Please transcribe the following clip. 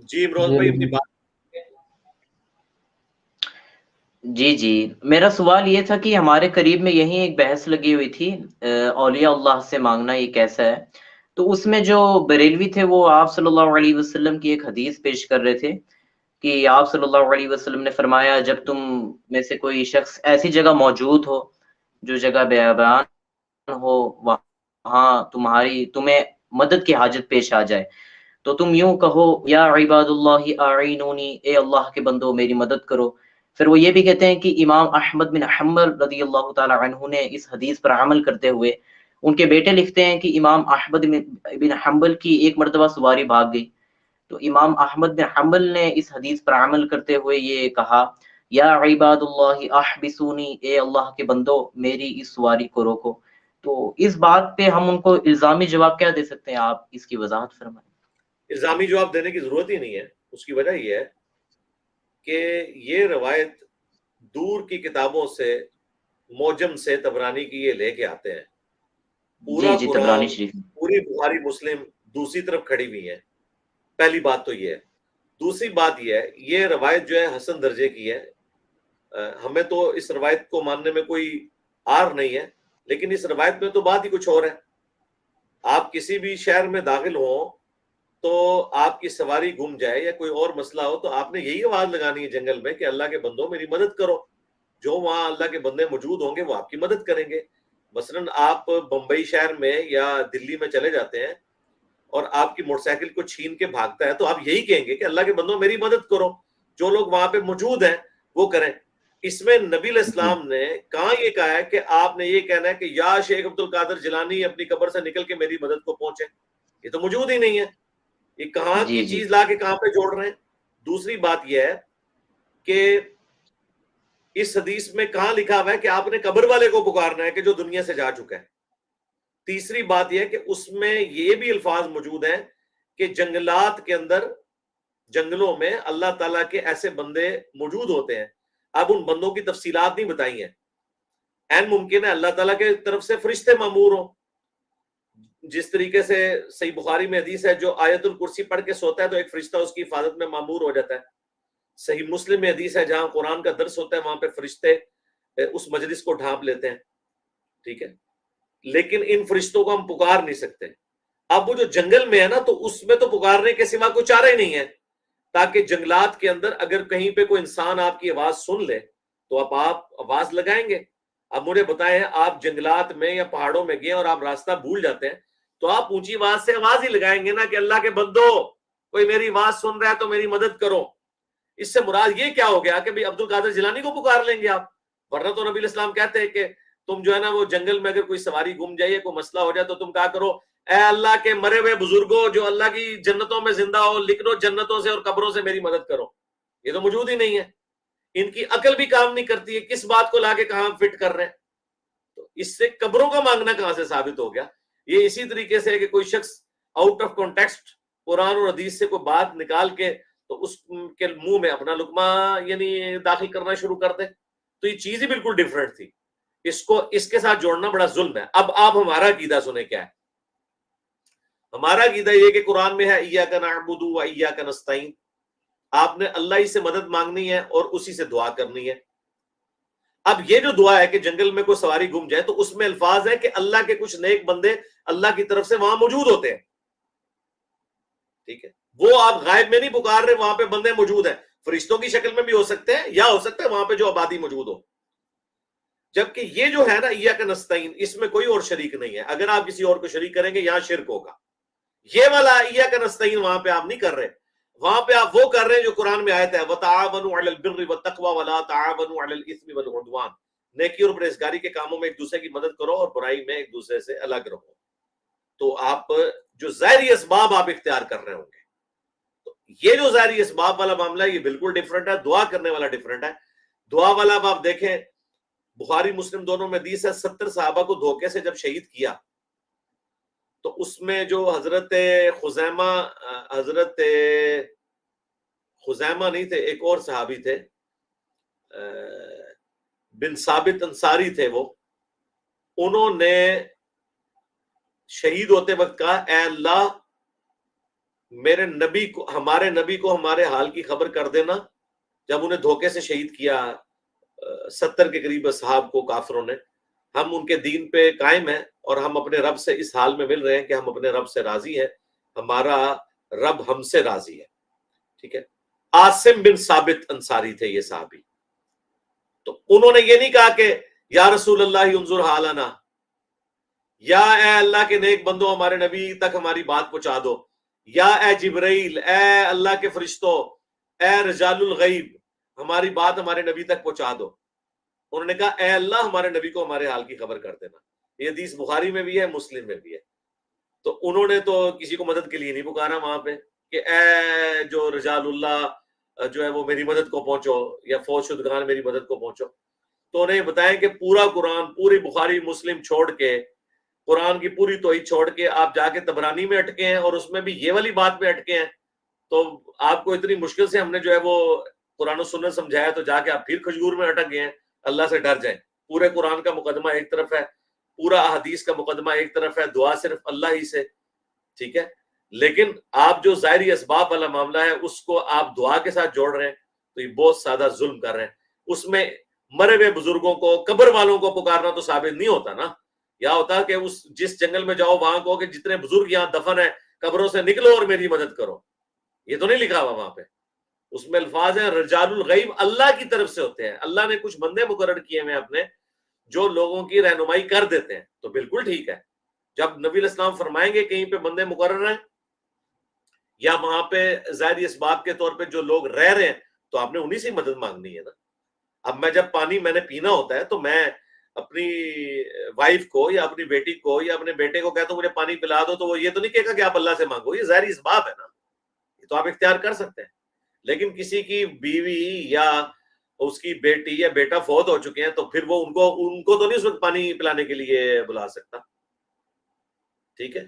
جی امروز بھائی اپنی بات. جی میرا سوال یہ تھا کہ ہمارے قریب میں یہیں ایک بحث لگی ہوئی تھی اولیاء اللہ سے مانگنا یہ کیسا ہے. تو اس میں جو بریلوی تھے وہ آپ صلی اللہ علیہ وسلم کی ایک حدیث پیش کر رہے تھے کہ آپ صلی اللہ علیہ وسلم نے فرمایا جب تم میں سے کوئی شخص ایسی جگہ موجود ہو جو جگہ بیابان ہو وہاں تمہیں مدد کی حاجت پیش آ جائے تو تم یوں کہو یا عباد اللہ اعینونی، اے اللہ کے بندو میری مدد کرو. پھر وہ یہ بھی کہتے ہیں کہ امام احمد بن حنبل رضی اللہ تعالی عنہ نے اس حدیث پر عمل کرتے ہوئے ان کے بیٹے لکھتے ہیں کہ امام احمد بن حنبل کی ایک مرتبہ سواری بھاگ گئی تو امام احمد بن حنبل نے اس حدیث پر عمل کرتے ہوئے یہ کہا یا عباد اللہ احبسونی، اے اللہ کے بندو میری اس سواری کو روکو. تو اس بات پہ ہم ان کو الزامی جواب کیا دے سکتے ہیں؟ آپ اس کی وضاحت فرمائیں. الزامی جواب دینے کی ضرورت ہی نہیں ہے. اس کی وجہ یہ ہے کہ یہ روایت دور کی کتابوں سے موجم سے طبرانی کی یہ لے کے آتے ہیں. پورا جی قرآن، طبرانی شریف. پوری بخاری مسلم دوسری طرف کھڑی ہوئی ہے. پہلی بات تو یہ ہے. دوسری بات یہ ہے یہ روایت جو ہے حسن درجے کی ہے. ہمیں تو اس روایت کو ماننے میں کوئی آر نہیں ہے، لیکن اس روایت میں تو بات ہی کچھ اور ہے. آپ کسی بھی شہر میں داخل ہوں تو آپ کی سواری گم جائے یا کوئی اور مسئلہ ہو تو آپ نے یہی آواز لگانی ہے جنگل میں کہ اللہ کے بندوں میری مدد کرو. جو وہاں اللہ کے بندے موجود ہوں گے وہ آپ کی مدد کریں گے. مثلاً آپ بمبئی شہر میں یا دلی میں چلے جاتے ہیں اور آپ کی موٹر سائیکل کو چھین کے بھاگتا ہے تو آپ یہی کہیں گے کہ اللہ کے بندوں میری مدد کرو، جو لوگ وہاں پہ موجود ہیں وہ کریں. اس میں نبی علیہ السلام نے کہاں یہ کہا ہے کہ آپ نے یہ کہنا ہے کہ یا شیخ عبد القادر جیلانی اپنی قبر سے نکل کے میری مدد کو پہنچے. یہ تو موجود ہی نہیں ہے. یہ کہاں کی جی چیز لا کے کہاں پہ جوڑ رہے ہیں. دوسری بات یہ ہے کہ اس حدیث میں کہاں لکھا ہوا ہے کہ آپ نے قبر والے کو پکارنا ہے کہ جو دنیا سے جا چکا ہے. تیسری بات یہ ہے کہ اس میں یہ بھی الفاظ موجود ہیں کہ جنگلات کے اندر، جنگلوں میں اللہ تعالیٰ کے ایسے بندے موجود ہوتے ہیں. اب ان بندوں کی تفصیلات نہیں بتائی ہیں. این ممکن ہے اللہ تعالیٰ کے طرف سے فرشتے مامور ہوں. جس طریقے سے صحیح بخاری میں حدیث ہے جو آیت الکرسی پڑھ کے سوتا ہے تو ایک فرشتہ اس کی حفاظت میں مامور ہو جاتا ہے. صحیح مسلم میں حدیث ہے جہاں قرآن کا درس ہوتا ہے وہاں پہ فرشتے اس مجلس کو ڈھانپ لیتے ہیں. ٹھیک ہے، لیکن ان فرشتوں کو ہم پکار نہیں سکتے. اب وہ جو جنگل میں ہے نا تو اس میں تو پکارنے کے سوا کوئی چارہ ہی نہیں ہے، تاکہ جنگلات کے اندر اگر کہیں پہ کوئی انسان آپ کی آواز سن لے تو آپ آواز لگائیں گے. اب مجھے بتائیں آپ جنگلات میں یا پہاڑوں میں گئے اور آپ راستہ بھول جاتے ہیں تو آپ اونچی آواز سے آواز ہی لگائیں گے نا کہ اللہ کے بندو کوئی میری آواز سن رہا ہے تو میری مدد کرو. اس سے مراد یہ کیا ہو گیا کہ بھئی عبد القادر جیلانی کو پکار لیں گے آپ؟ ورنہ تو نبی علیہ السلام کہتے ہیں کہ تم جو ہے نا وہ جنگل میں اگر کوئی سواری گم جائے کوئی مسئلہ ہو جائے تو تم کہا کرو اے اللہ کے مرے ہوئے بزرگوں جو اللہ کی جنتوں میں زندہ ہو، لکھ دو جنتوں سے اور قبروں سے میری مدد کرو. یہ تو موجود ہی نہیں ہے. ان کی عقل بھی کام نہیں کرتی ہے، کس بات کو لا کے کہاں فٹ کر رہے ہیں. تو اس سے قبروں کا مانگنا کہاں سے ثابت ہو گیا؟ یہ اسی طریقے سے ہے کہ کوئی شخص آؤٹ آف کانٹیکسٹ قرآن اور حدیث سے کوئی بات نکال کے تو اس کے منہ میں اپنا لقمہ یعنی داخل کرنا شروع کر دے. تو یہ چیز ہی بالکل ڈیفرنٹ تھی. اس کو اس کے ساتھ جوڑنا بڑا ظلم ہے. اب آپ ہمارا عقیدہ سنیں کیا ہے. ہمارا عقیدہ یہ کہ قرآن میں ہے ایاک نعبد و ایاک نستعین. آپ نے اللہ ہی سے مدد مانگنی ہے اور اسی سے دعا کرنی ہے. اب یہ جو دعا ہے کہ جنگل میں کوئی سواری گم جائے تو اس میں الفاظ ہے کہ اللہ کے کچھ نیک بندے اللہ کی طرف سے وہاں موجود ہوتے ہیں. ٹھیک ہے، وہ آپ غائب میں نہیں پکار رہے، وہاں پہ بندے موجود ہیں. فرشتوں کی شکل میں بھی ہو سکتے ہیں یا ہو سکتا ہے وہاں پہ جو آبادی موجود ہو. جبکہ یہ جو ہے نا ایاک نستعین اس میں کوئی اور شریک نہیں ہے. اگر آپ کسی اور کو شریک کریں گے یہاں شرک ہوگا. یہ والا ایاک نستعین وہاں پہ آپ نہیں کر رہے، وہاں پہ آپ وہ کر رہے ہیں جو قرآن میں آیت ہے وَتَعَاوَنُوا عَلَى الْبِرِّ وَالتَّقْوَى وَلَا تَعَاوَنُوا عَلَى الْإِثْمِ وَالْعُدْوَانِ. نیکی اور پرہیزگاری کے کاموں میں ایک دوسرے کی مدد کرو اور برائی میں ایک دوسرے سے الگ رہو. تو آپ جو ظاہری اسباب آپ اختیار کر رہے ہوں گے، تو یہ جو ظاہری اسباب والا معاملہ ہے یہ بالکل ڈیفرنٹ ہے. دعا کرنے والا ڈیفرنٹ ہے. دعا والا اب آپ دیکھیں بخاری مسلم دونوں میں حدیث ہے 70 صحابہ کو دھوکے سے جب شہید کیا تو اس میں جو حضرت خزیمہ نہیں تھے، ایک اور صحابی تھے بن ثابت انصاری تھے، وہ انہوں نے شہید ہوتے وقت کہا اے اللہ میرے نبی کو ہمارے حال کی خبر کر دینا جب انہیں دھوکے سے شہید کیا 70 کے قریب اصحاب کو کافروں نے. ہم ان کے دین پہ قائم ہیں اور ہم اپنے رب سے اس حال میں مل رہے ہیں کہ ہم اپنے رب سے راضی ہیں, ہمارا رب ہم سے راضی ہے. ٹھیک ہے. عاصم بن ثابت انصاری تھے یہ صحابی. تو انہوں نے یہ نہیں کہا کہ یا رسول اللہ انظر حالنا, یا اے اللہ کے نیک بندو ہمارے نبی تک ہماری بات پہنچا دو, یا اے جبرائیل, اے اللہ کے فرشتوں, اے رجال الغیب ہماری بات ہمارے نبی تک پہنچا دو. انہوں نے کہا اے اللہ ہمارے نبی کو ہمارے حال کی خبر کر دینا. یہ حدیث بخاری میں بھی ہے, مسلم میں بھی ہے. تو انہوں نے تو کسی کو مدد کے لیے نہیں پکارا وہاں پہ کہ اے جو رجال اللہ جو ہے وہ میری مدد کو پہنچو, یا فوج شدگان میری مدد کو پہنچو. تو انہیں بتائیں کہ پورا قرآن, پوری بخاری مسلم چھوڑ کے, قرآن کی پوری توحید چھوڑ کے آپ جا کے طبرانی میں اٹکے ہیں, اور اس میں بھی یہ والی بات پہ اٹکے ہیں. تو آپ کو اتنی مشکل سے ہم نے جو ہے وہ قرآن و سنت سمجھایا, تو جا کے آپ پھر کھجور میں اٹک گئے ہیں. اللہ سے ڈر جائیں. پورے قرآن کا مقدمہ ایک طرف ہے, پورا احادیث کا مقدمہ ایک طرف ہے, دعا صرف اللہ ہی سے. ٹھیک ہے. لیکن آپ جو ظاہری اسباب والا معاملہ ہے اس کو آپ دعا کے ساتھ جوڑ رہے ہیں, تو یہ بہت زیادہ ظلم کر رہے ہیں. اس میں مرے ہوئے بزرگوں کو, قبر والوں کو پکارنا تو ثابت نہیں ہوتا نا. یا ہوتا کہ اس جس جنگل میں جاؤ وہاں کو کہ جتنے بزرگ یہاں دفن ہیں قبروں سے نکلو اور میری مدد کرو. یہ تو نہیں لکھا ہوا وہاں پہ. اس میں الفاظ ہیں رجال الغیب, اللہ کی طرف سے ہوتے ہیں. اللہ نے کچھ بندے مقرر کیے ہیں اپنے جو لوگوں کی رہنمائی کر دیتے ہیں. تو بالکل ٹھیک ہے, جب نبی علیہ السلام فرمائیں گے کہیں پہ بندے مقرر ہیں یا وہاں پہ ظاہری اسباب کے طور پہ جو لوگ رہ رہے ہیں, تو آپ نے انہی سے مدد مانگنی ہے نا. اب میں جب پانی میں نے پینا ہوتا ہے تو میں اپنی وائف کو یا اپنی بیٹی کو یا اپنے بیٹے کو کہتا ہوں مجھے پانی پلا دو, تو وہ یہ تو نہیں کہے گا کہ آپ اللہ سے مانگو. یہ ظاہری اسباب ہے نا, یہ تو آپ اختیار کر سکتے ہیں. لیکن کسی کی بیوی یا اس کی بیٹی یا بیٹا فوت ہو چکے ہیں تو پھر وہ ان کو تو نہیں اس وقت پانی پلانے کے لیے بلا سکتا. ٹھیک ہے.